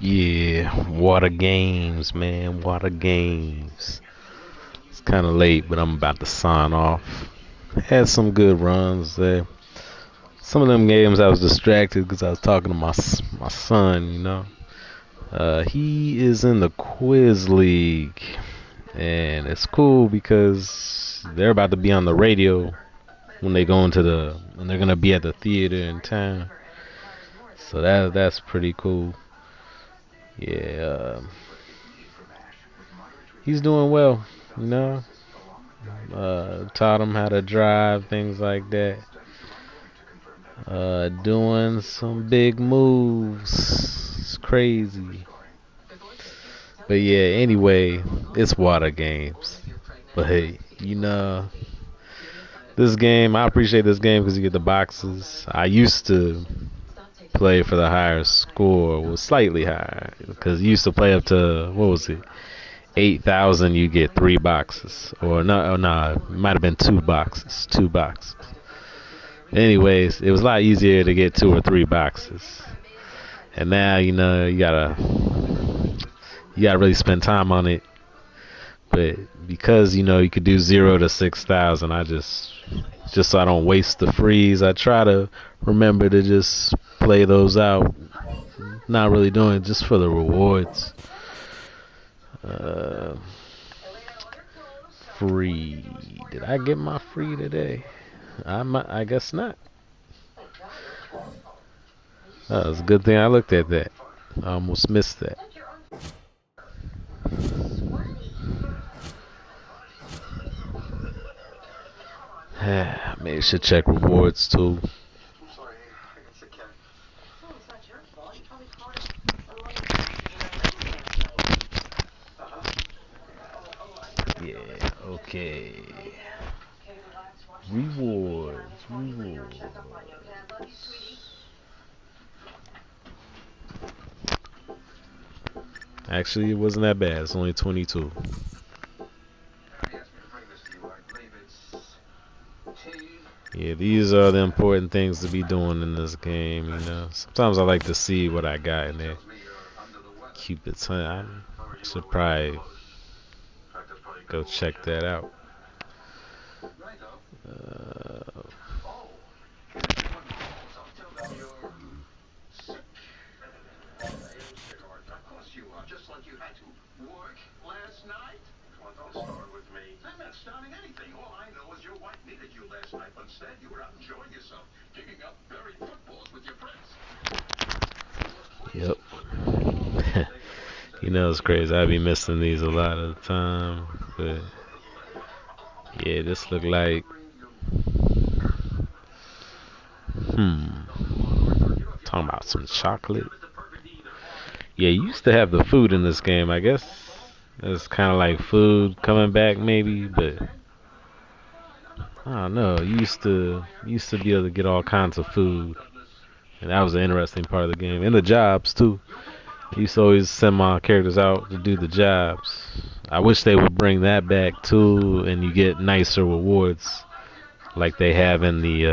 Yeah, Wada Games, man. Wada Games. It's kind of late, but I'm about to sign off. Had some good runs there. Some of them games I was distracted because I was talking to my son. He is in the quiz league, and it's cool because they're about to be on the radio when they go into when they're gonna be at the theater in town. So that's pretty cool. Yeah, he's doing well. You know, taught him how to drive, things like that. Doing some big moves. It's crazy. But yeah, anyway, it's Water Games. But hey, this game, I appreciate this game because you get the boxes. I used to play for the higher score, was slightly higher, because you used to play up to, what was it, 8,000, you get 3 boxes. Or no, no, it might have been 2 boxes. 2 boxes. Anyways, it was a lot easier to get 2 or 3 boxes. And now, you gotta really spend time on it. But because you could do 0 to 6,000, I just so I don't waste the freeze, I try to remember to just play those out. Not really doing it just for the rewards. Uh, Free. Did I get my free today? I guess not. It's a good thing I looked at that. I almost missed that. Maybe I should check rewards too. Yeah, okay. Rewards. Actually, it wasn't that bad. It's only 22. Yeah, these are the important things to be doing in this game. Sometimes I like to see what I got in there. Keep it time. I should probably go check that out. Uh, yep. It's crazy. I be missing these a lot of the time, but yeah, this look like talking about some chocolate. Yeah, you used to have the food in this game. I guess it's kind of like food coming back, maybe, but I don't know. You used to be able to get all kinds of food, and that was an interesting part of the game. And the jobs too. I used to always send my characters out to do the jobs. I wish they would bring that back too, and you get nicer rewards like they have in the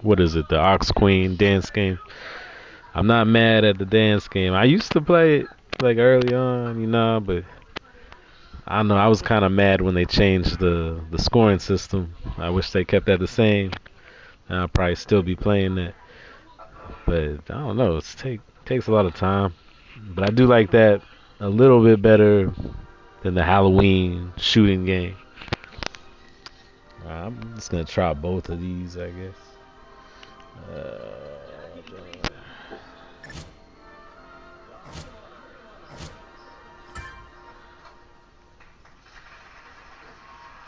what is it, the Ox Queen dance game. I'm not mad at the dance game. I used to play it like early on, but I don't know. I was kind of mad when they changed the scoring system. I wish they kept that the same. And I'll probably still be playing that. But I don't know. Takes a lot of time. But I do like that a little bit better than the Halloween shooting game. I'm just gonna try both of these, I guess.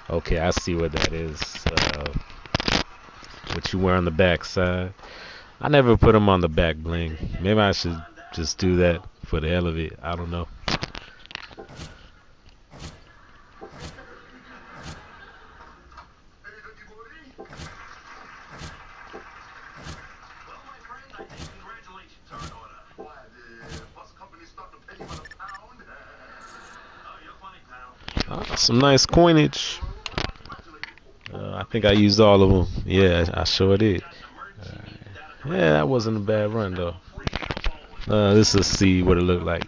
Okay, I see what that is. What you wear on the back side. I never put them on the back bling. Maybe I should just do that for the hell of it. I don't know. Some nice coinage. I think I used all of them. Yeah, I sure did. Yeah, that wasn't a bad run though. This is see what it looked like.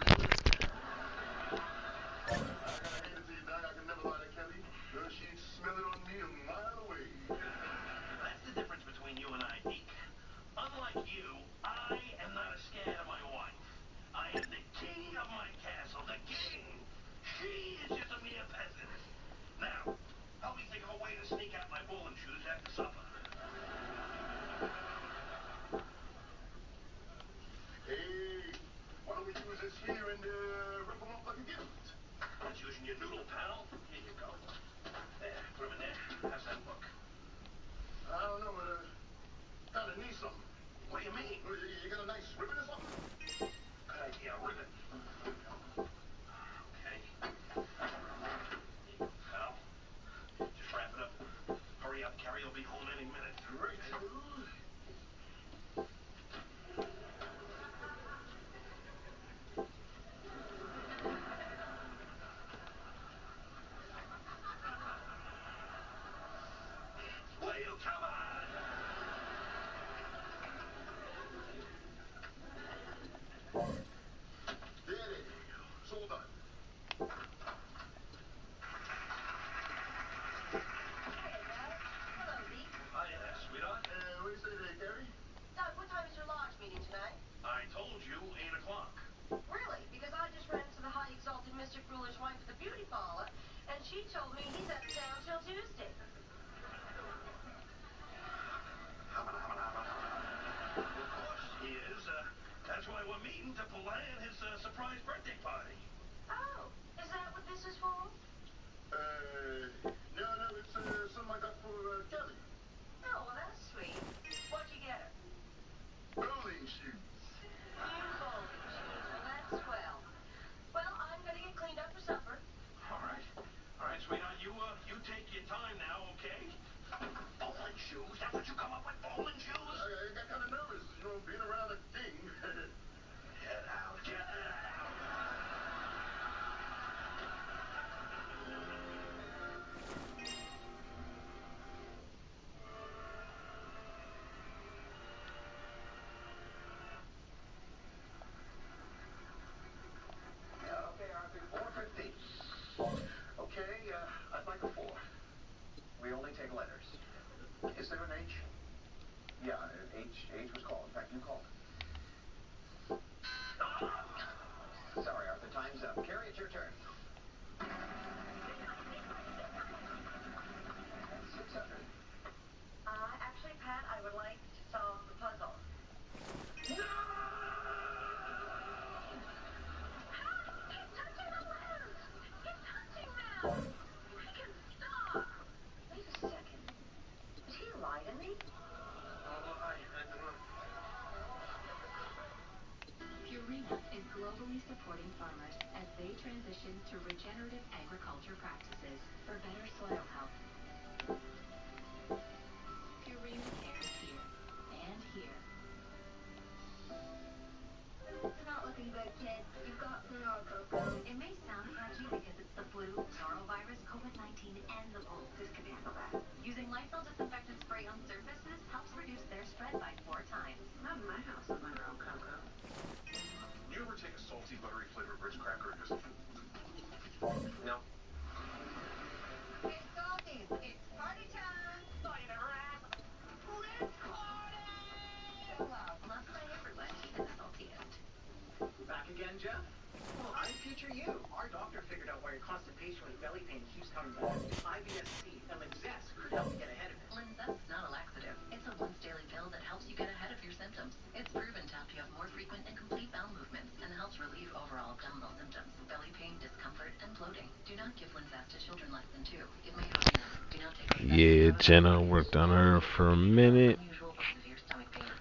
Yeah, Jenna worked on her for a minute.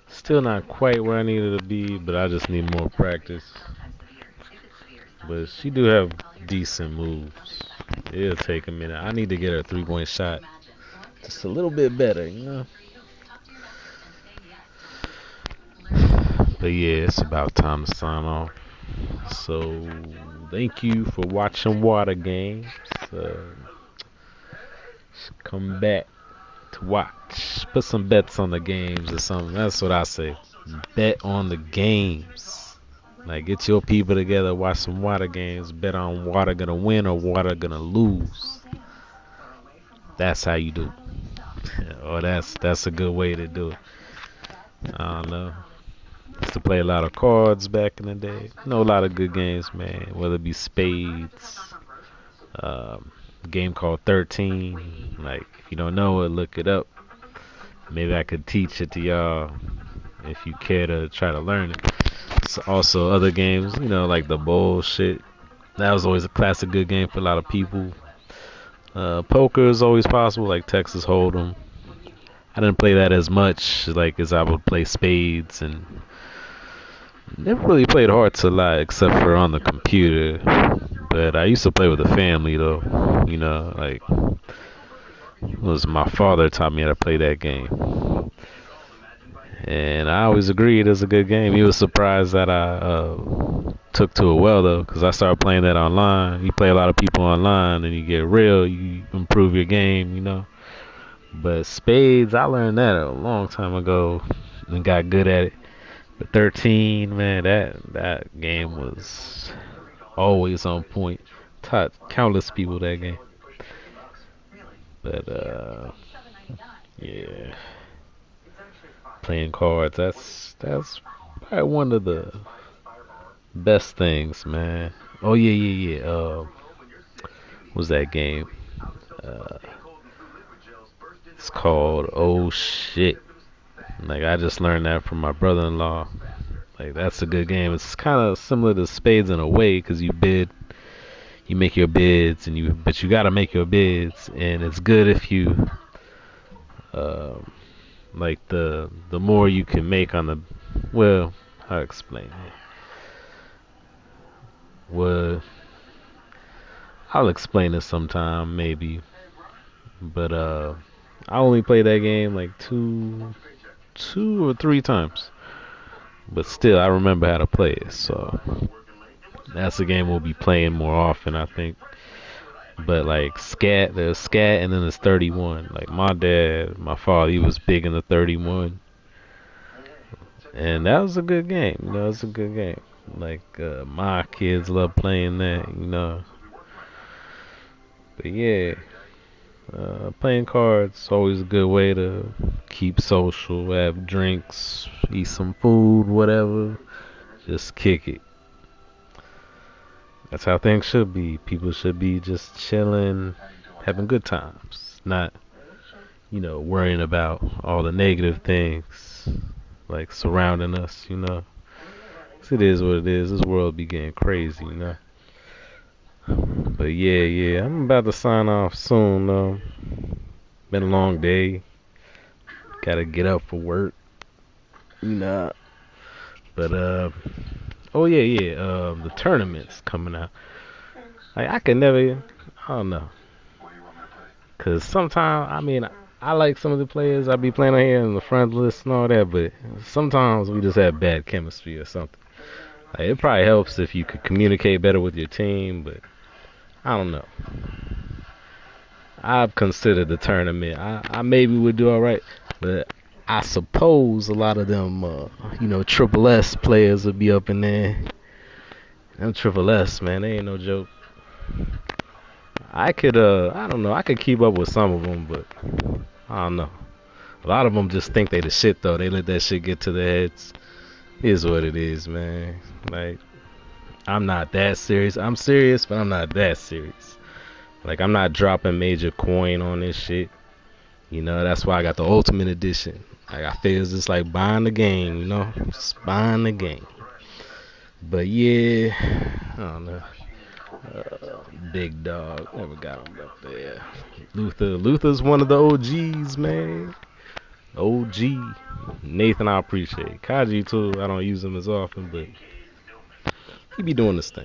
Still not quite where I needed to be, but I just need more practice. But she do have decent moves. It'll take a minute. I need to get her 3-point shot just a little bit better, you know. But yeah, it's about time to sign off. So thank you for watching Wada Games. Come back to watch. Put some bets on the games or something. That's what I say. Bet on the games. Like, get your people together, watch some Wada games, bet on Wada gonna win or Wada gonna lose. That's how you do it. Or that's a good way to do it. I don't know. Used to play a lot of cards back in the day. Know a lot of good games, man. Whether it be spades, a game called 13. Like, if you don't know it, look it up. Maybe I could teach it to y'all if you care to try to learn it. So also other games, like the bullshit. That was always a classic good game for a lot of people. Poker is always possible, like Texas Hold'em. I didn't play that as much, like as I would play spades, and never really played hearts a lot, except for on the computer. But I used to play with the family though. Like it was my father taught me how to play that game, and I always agreed it was a good game. He was surprised that I took to it well though, because I started playing that online. You play a lot of people online, and you get real. You improve your game. But spades, I learned that a long time ago and got good at it. But 13, man, that game was always on point. Taught countless people that game. But yeah, playing cards. That's probably one of the best things, man. Oh yeah, yeah, yeah. What was that game? Uh, it's called Oh Shit. Like I just learned that from my brother-in-law. Like that's a good game. It's kind of similar to spades in a way, because you make your bids, but you gotta make your bids, and it's good if you, um, like the more you can make on the, well, how to explain it? Well, I'll explain it sometime maybe, but I only played that game like two or three times, but still I remember how to play it. So that's a game we'll be playing more often, I think. But like scat, there's scat, and then there's 31. Like my father, he was big in the 31, and that was a good game. It was a good game. Like my kids love playing that. But yeah, playing cards is always a good way to keep social, have drinks, eat some food, whatever. Just kick it. That's how things should be. People should be just chilling, having good times, not worrying about all the negative things like surrounding us. 'Cause it is what it is. This world be getting crazy. But yeah, yeah, I'm about to sign off soon though. Been a long day. Gotta get up for work. You know. But oh yeah, yeah. The tournament's coming out. Like I can never. I don't know. Cause sometimes, I mean, I like some of the players I be playing on here and the friends list and all that, but sometimes we just have bad chemistry or something. Like, it probably helps if you could communicate better with your team, but I don't know. I've considered the tournament. I maybe would do all right, but I suppose a lot of them, Triple S players would be up in there. Them Triple S, man, they ain't no joke. I could, I don't know, I could keep up with some of them, but I don't know. A lot of them just think they the shit though. They let that shit get to their heads. It is what it is, man. Like I'm not that serious. I'm serious, but I'm not that serious. Like I'm not dropping major coin on this shit. That's why I got the Ultimate Edition. Like I feel it's just like buying the game. Just buying the game. But yeah, I don't know. Big dog, never got him up there. Luther's one of the OGs, man. OG. Nathan, I appreciate. Kaji too. I don't use him as often, but he be doing this thing.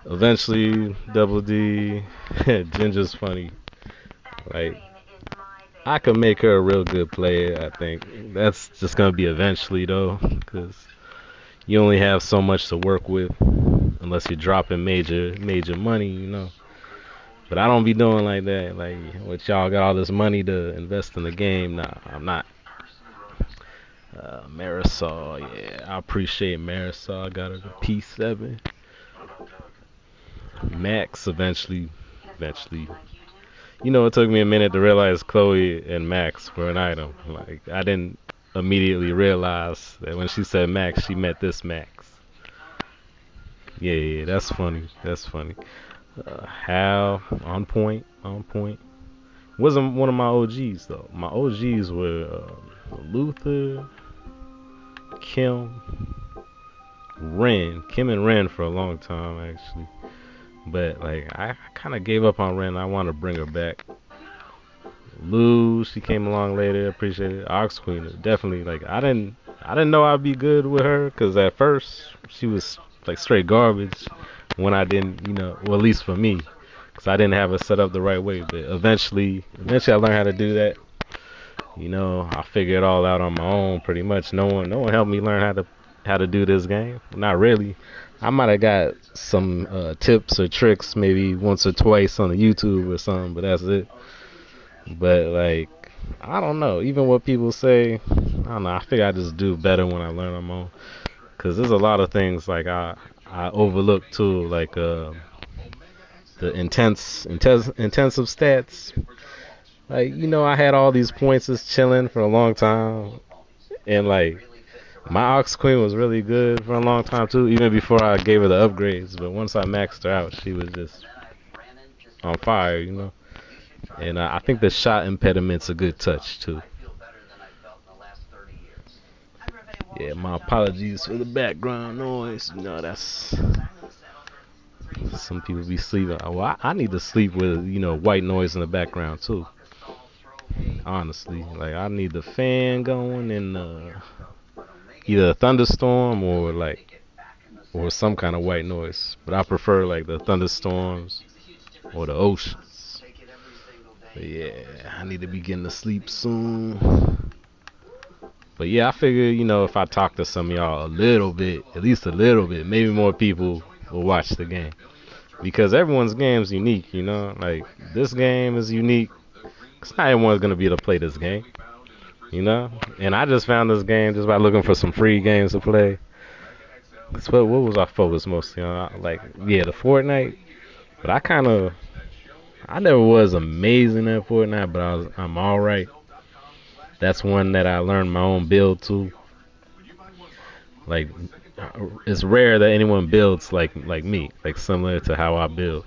Eventually, Double D, Ginger's funny. Like, I could make her a real good player. I think that's just gonna be eventually though, because you only have so much to work with unless you're dropping major money. But I don't be doing like that. Like, what y'all got all this money to invest in the game? Nah, I'm not. Marisol, yeah, I appreciate Marisol. I got her to P7. Max eventually. It took me a minute to realize Chloe and Max were an item. Like, I didn't immediately realize that when she said Max, she meant this Max. Yeah, that's funny. That's funny. Hal, on point. Wasn't one of my OGs though. My OGs were Luther, Kim, Kim and Ren for a long time actually. But like I kind of gave up on Ren. I want to bring her back. Lou, she came along later. Appreciate it. Ox Queen, definitely. Like I didn't know I'd be good with her because at first she was like straight garbage when I didn't, well at least for me, because I didn't have it set up the right way. But eventually I learned how to do that. I figured it all out on my own pretty much. No one helped me learn how to do this game. Not really. I might have got some tips or tricks maybe once or twice on the YouTube or something, but that's it. But like, I don't know. Even what people say, I don't know. I figure I just do better when I learn on my own. Cause there's a lot of things like I overlook too, like the intensive stats. Like I had all these points just chilling for a long time, and like my Ox Queen was really good for a long time too, even before I gave her the upgrades. But once I maxed her out, she was just on fire. And I think the shot impediment's a good touch too. Yeah, my apologies for the background noise. That's some people be sleeping. Well, I need to sleep with white noise in the background too. Honestly, like I need the fan going and either a thunderstorm or some kind of white noise. But I prefer like the thunderstorms or the oceans. But yeah, I need to be getting to sleep soon. But yeah, I figure, if I talk to some of y'all a little bit, at least a little bit, maybe more people will watch the game. Because everyone's game's unique. Like, this game is unique. Because not everyone's going to be able to play this game. And I just found this game just by looking for some free games to play. What was our focus mostly on? Like, yeah, the Fortnite. But I never was amazing at Fortnite, but I'm alright. That's one that I learned my own build too. Like, it's rare that anyone builds like me, like similar to how I build.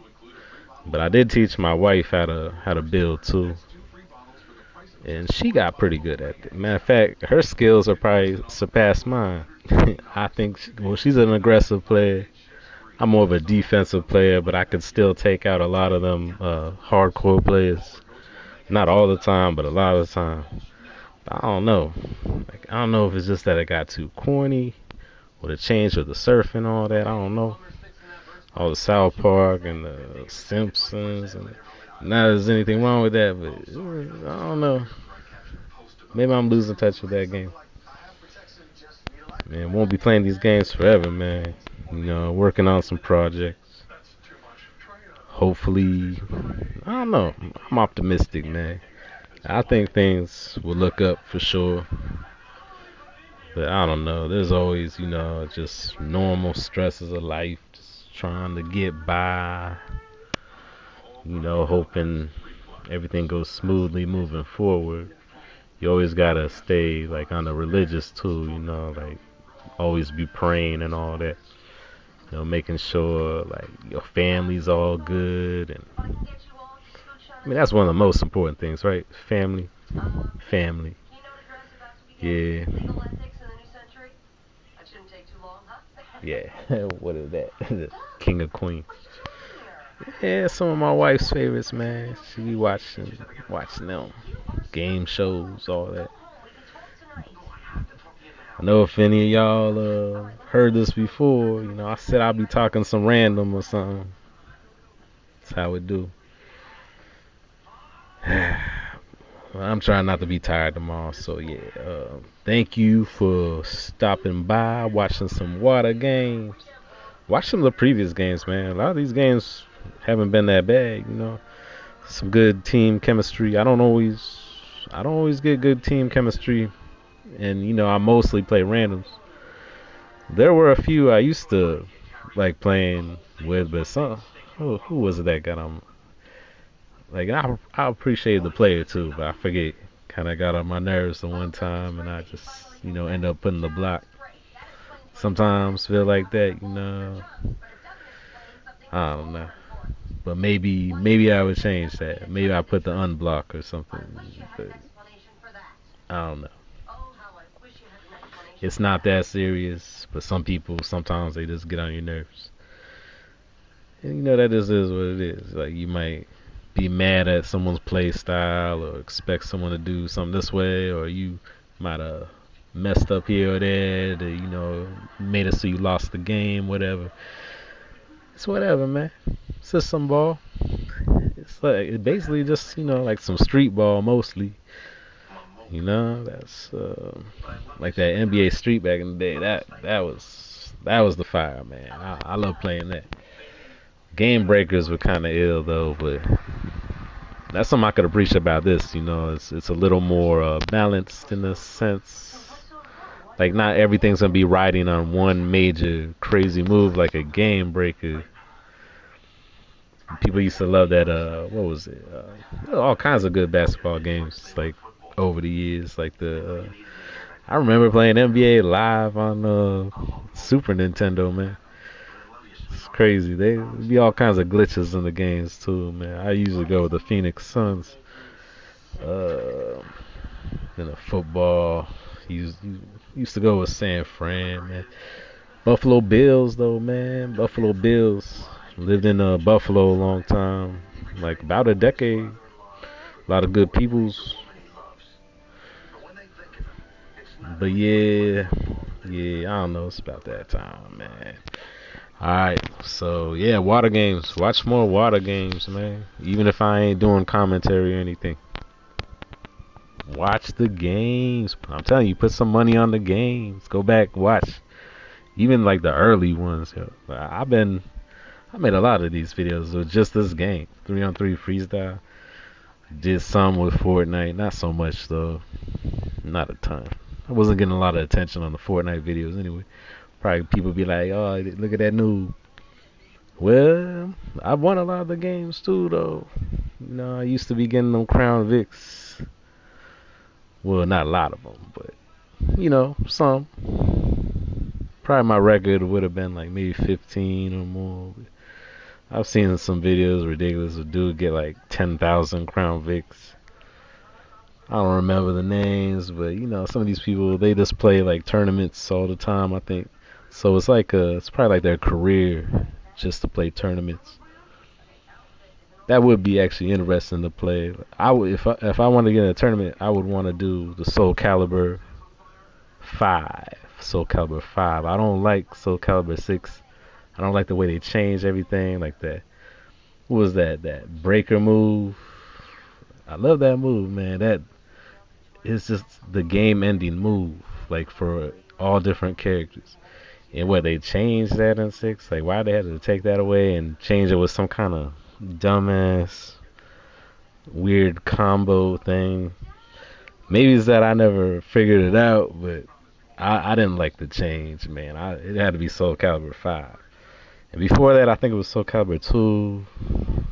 But I did teach my wife how to build too, and she got pretty good at it. Matter of fact, her skills are probably surpass mine. I think. Well, she's an aggressive player. I'm more of a defensive player, but I could still take out a lot of them hardcore players. Not all the time, but a lot of the time. I don't know. Like, I don't know if it's just that it got too corny or the change of the surf and all that. I don't know. All the South Park and the Simpsons. And not that there's anything wrong with that, but I don't know. Maybe I'm losing touch with that game. Man, won't be playing these games forever, man. Working on some projects. Hopefully, I don't know. I'm optimistic, man. I think things will look up for sure. But I don't know. There's always, just normal stresses of life. Just trying to get by. Hoping everything goes smoothly moving forward. You always gotta stay like on the religious too, like always be praying and all that. Making sure like your family's all good and I mean that's one of the most important things, right? Family. Yeah. Yeah. What is that? King of Queens. Yeah, some of my wife's favorites, man. She be watching them game shows, all that. I know if any of y'all heard this before, I said I'll be talking some random or something. That's how it do. Well, I'm trying not to be tired tomorrow, so yeah. Thank you for stopping by, watching some Wada Games. Watch some of the previous games, man. A lot of these games haven't been that bad. Some good team chemistry. I don't always get good team chemistry and I mostly play randoms. There were a few I used to like playing with, but who was it that got on? Like I appreciate the player too, but I forget. Kind of got on my nerves the one time, and I just end up putting the block. Sometimes feel like that. I don't know, but maybe I would change that. Maybe I put the unblock or something. But I don't know. It's not that serious, but some people sometimes they just get on your nerves. And that just is what it is. Like you might be mad at someone's play style or expect someone to do something this way, or you might have messed up here or there that made it so you lost the game, whatever. It's whatever, man. It's just some ball. It's like it basically just like some street ball mostly. That's like that NBA Street back in the day. That was the fire, man. I love playing that. Game breakers were kind of ill though, but that's something I could appreciate about this. It's a little more balanced in a sense. Like not everything's gonna be riding on one major crazy move like a game breaker. People used to love that. What was it? All kinds of good basketball games like over the years. Like I remember playing NBA live on Super Nintendo, man. It's crazy. They be all kinds of glitches in the games too, man. I usually go with the Phoenix Suns. Uh, in the football, used to go with San Fran, man. Buffalo Bills, though, man. Buffalo Bills. Lived in Buffalo a long time, like about a decade. A lot of good peoples. But yeah, I don't know. It's about that time, man. Alright, so yeah, Wada Games. Watch more Wada Games, man. Even if I ain't doing commentary or anything. Watch the games. I'm telling you, put some money on the games. Go back, watch. Even like the early ones. Yo. I made a lot of these videos with just this game. 3-on-3 freestyle. Did some with Fortnite. Not so much though. Not a ton. I wasn't getting a lot of attention on the Fortnite videos anyway. Probably people be like, oh, look at that noob. Well, I won a lot of the games too though. I used to be getting them Crown Vics. Well, not a lot of them, but some. Probably my record would have been like maybe 15 or more. I've seen some videos ridiculous. A dude get like 10,000 Crown Vics. I don't remember the names, but some of these people they just play like tournaments all the time. I think so. It's probably like their career just to play tournaments. That would be actually interesting to play. I would if I want to get in a tournament, I would want to do the Soul Calibur 5. Soul Calibur 5. I don't like Soul Calibur 6. I don't like the way they change everything like that. What was that? That breaker move. I love that move, man. That is just the game-ending move, like for all different characters. And what they changed that in 6, like why they had to take that away and change it with some kind of dumbass weird combo thing. Maybe it's that I never figured it out, but I didn't like the change, man. It had to be Soul Calibur 5. And before that, I think it was Soul Calibur 2.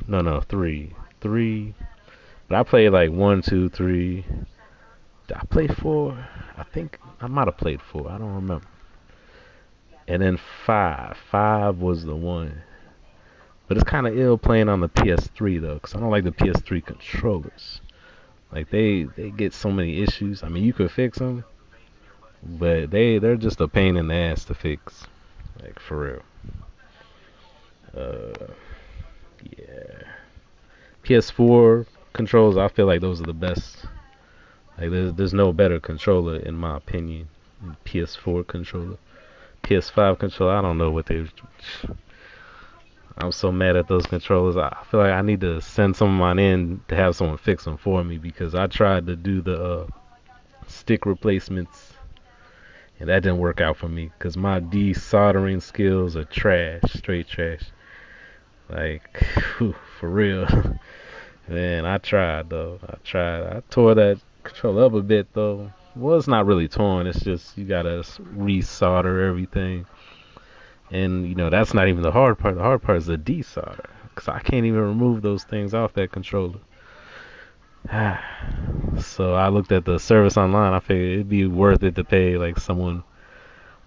No, 3. 3. But I played like 1, 2, 3. Did I play 4? I think I might have played 4. I don't remember. And then 5. 5 was the one. But it's kind of ill playing on the PS3 though, because I don't like the PS3 controllers. Like they get so many issues. I mean, you could fix them, but they're just a pain in the ass to fix. Like for real. Yeah. PS4 controls, I feel like those are the best. Like there's no better controller in my opinion. PS4 controller. PS5 controller, I don't know what they. I'm so mad at those controllers. I feel like I need to send someone in to have someone fix them for me because I tried to do the stick replacements and that didn't work out for me because my desoldering skills are trash, straight trash. Like, whew, for real. Man, I tried though. I tore that controller up a bit though. well, it's not really torn. It's just you gotta resolder everything, and that's not even the hard part. The hard part is the desolder, cause I can't even remove those things off that controller. So I looked at the service online. I figured it'd be worth it to pay like someone.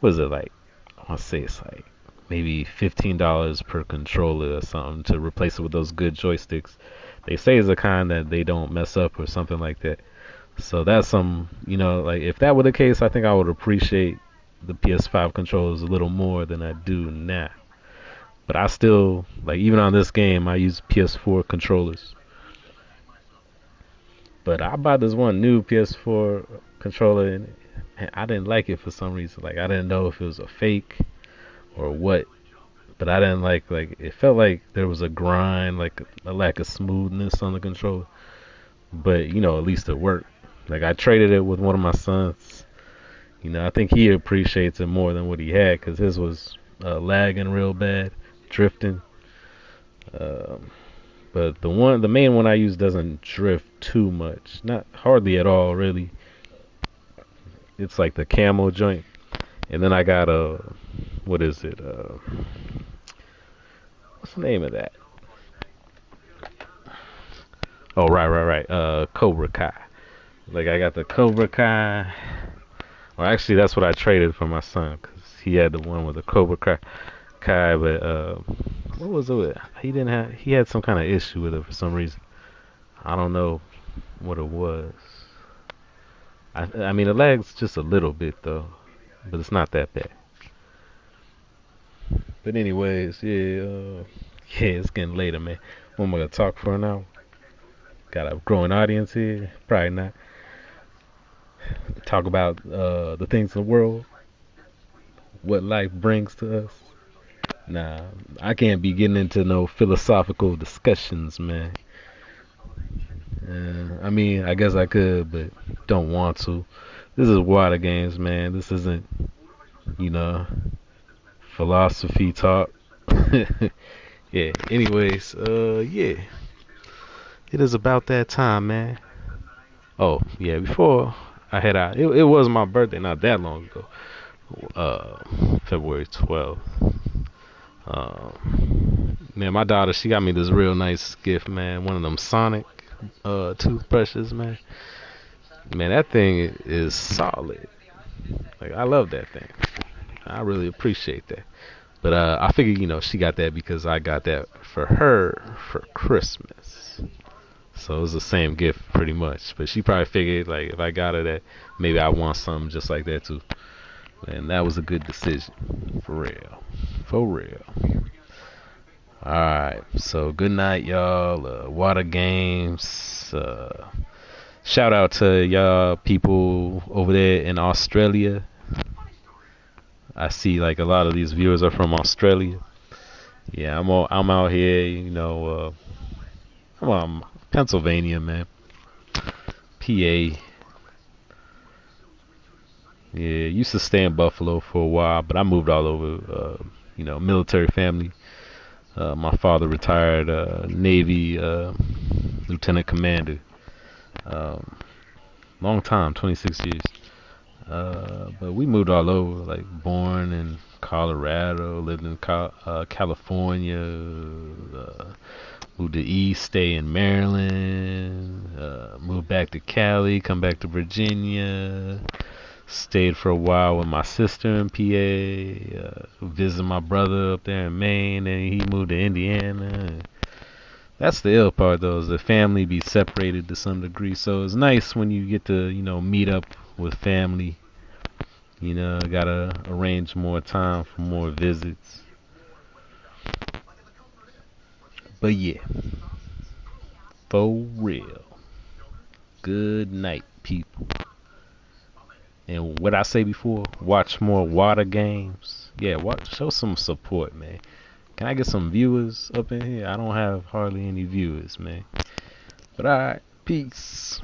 What is it like? I want to say it's like maybe $15 per controller or something to replace it with those good joysticks. They say it's the kind that they don't mess up or something like that. So that's like if that were the case, I think I would appreciate the PS5 controllers a little more than I do now. But I still, like, even on this game, I use PS4 controllers. But I bought this one new PS4 controller and I didn't like it for some reason. Like, I didn't know if it was a fake or what. But I didn't like it felt like there was a grind, like a lack of smoothness on the controller. But at least it worked. Like I traded it with one of my sons. I think he appreciates it more than what he had because his was lagging real bad, drifting. Um, but the main one I use doesn't drift too much, not hardly at all, really. It's like the camo joint, and then I got a what is it? What's the name of that? Oh, right. Cobra Kai. Like I got the Cobra Kai. Well, actually, that's what I traded for my son because he had the one with the Cobra Kai. But what was it with? He didn't have. He had some kind of issue with it for some reason. I don't know what it was. I mean, it lags just a little bit though, but it's not that bad. But anyways, yeah, yeah, it's getting later, man. What am I gonna talk for now? Got a growing audience here. Probably not. Talk about the things in the world, what life brings to us. Nah, I can't be getting into no philosophical discussions, man. I mean, I guess I could, but don't want to. This is Wada Games, man. This isn't, you know, philosophy talk. Yeah. Anyways, yeah, it is about that time, man. Oh, yeah. Before I head out, it was my birthday not that long ago. February 12th. Man, my daughter, she got me this real nice gift, man. One of them Sonic toothbrushes, man. Man, that thing is solid. Like, I love that thing. I really appreciate that. But I figured, she got that because I got that for her for Christmas. So it was the same gift pretty much. But she probably figured, like, if I got her that, maybe I want something just like that too. And that was a good decision. For real. For real. Alright. So good night, y'all. Wada Games. Shout out to y'all people over there in Australia. I see like a lot of these viewers are from Australia. Yeah, I'm out here, I'm Pennsylvania, man. PA. Yeah, used to stay in Buffalo for a while, but I moved all over. Military family. My father retired Navy lieutenant commander. Um, Long time, 26 years. But we moved all over, like born in Colorado, lived in California, moved to East, stay in Maryland, moved back to Cali, come back to Virginia, stayed for a while with my sister in PA, visited my brother up there in Maine, and he moved to Indiana. That's the ill part, though, is the family be separated to some degree. So it's nice when you get to, meet up with family. Gotta arrange more time for more visits. But yeah, for real. Good night, people. And what I say before, watch more Water Games. Yeah, show some support, man. Can I get some viewers up in here? I don't have hardly any viewers, man. But alright, peace.